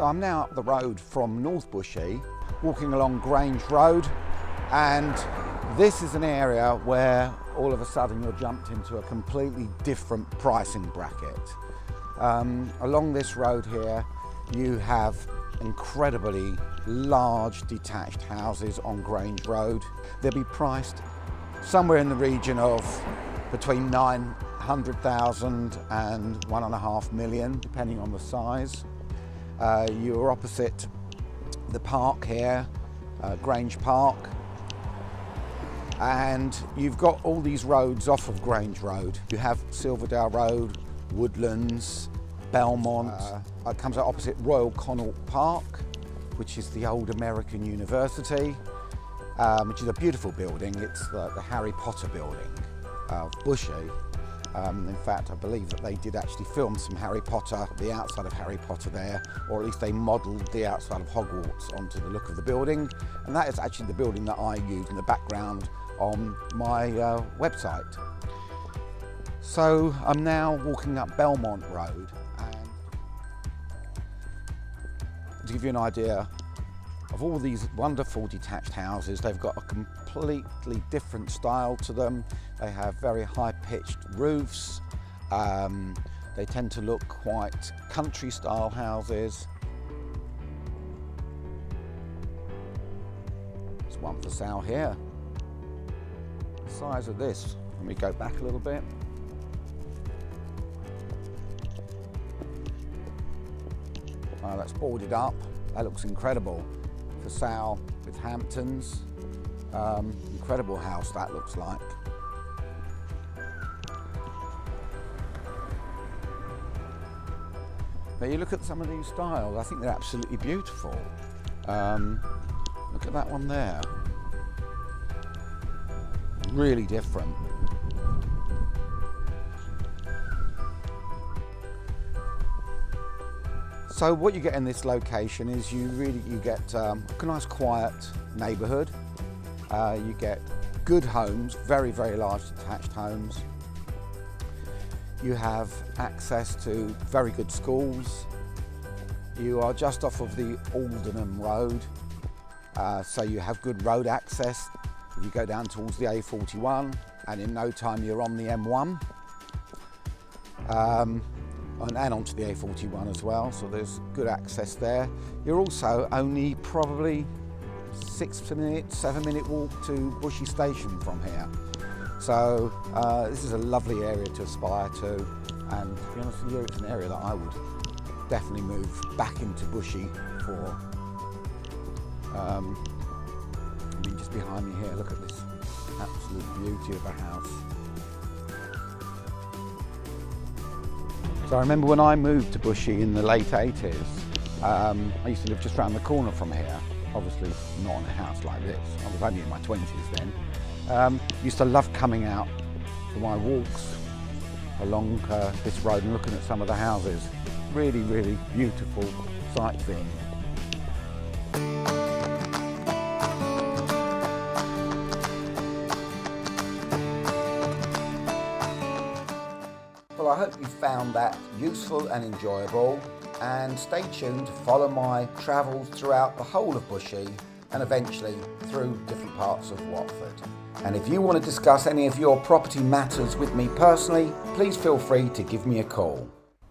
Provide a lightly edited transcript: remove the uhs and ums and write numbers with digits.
I'm now up the road from North Bushey, walking along Grange Road, and this is an area where all of a sudden you're jumped into a completely different pricing bracket. Along this road here you have incredibly large detached houses on Grange Road. They'll be priced somewhere in the region of between 900,000 and 1.5 million, depending on the size. You're opposite the park here, Grange Park, and you've got all these roads off of Grange Road. You have Silverdale Road, Woodlands, Belmont. It comes out opposite Royal Connaught Park, which is the old American University, which is a beautiful building. It's the Harry Potter building of Bushey. In fact, I believe that they did actually film some Harry Potter, the outside of Harry Potter there, or at least they modelled the outside of Hogwarts onto the look of the building. And that is actually the building that I use in the background on my website. So I'm now walking up Belmont Road, and to give you an idea of all these wonderful detached houses, they've got a completely different style to them. They have very high-pitched roofs. They tend to look quite country-style houses. There's one for sale here. The size of this. Let me go back a little bit. Oh, that's boarded up. That looks incredible. For sale with Hamptons. Incredible house that looks like. But you look at some of these styles, I think they're absolutely beautiful. Look at that one there. Really different. So what you get in this location is you get a nice quiet neighbourhood. You get good homes, very, very large detached homes. You have access to very good schools. You are just off of the Aldenham Road, so you have good road access. If you go down towards the A41, and in no time you're on the M1. And onto the A41 as well, so there's good access there. You're also only probably 7-minute walk to Bushey Station from here. So this is a lovely area to aspire to, and to be honest with you, it's an area that I would definitely move back into Bushey for. I mean, just behind me here, look at this absolute beauty of a house. So I remember when I moved to Bushey in the late 80s, I used to live just around the corner from here, obviously not in a house like this. I was only in my 20s then. Used to love coming out for my walks along this road and looking at some of the houses. Really, really beautiful sightseeing. Well, I hope you found that useful and enjoyable, and stay tuned to follow my travels throughout the whole of Bushey and eventually through different parts of Watford. And if you want to discuss any of your property matters with me personally, please feel free to give me a call.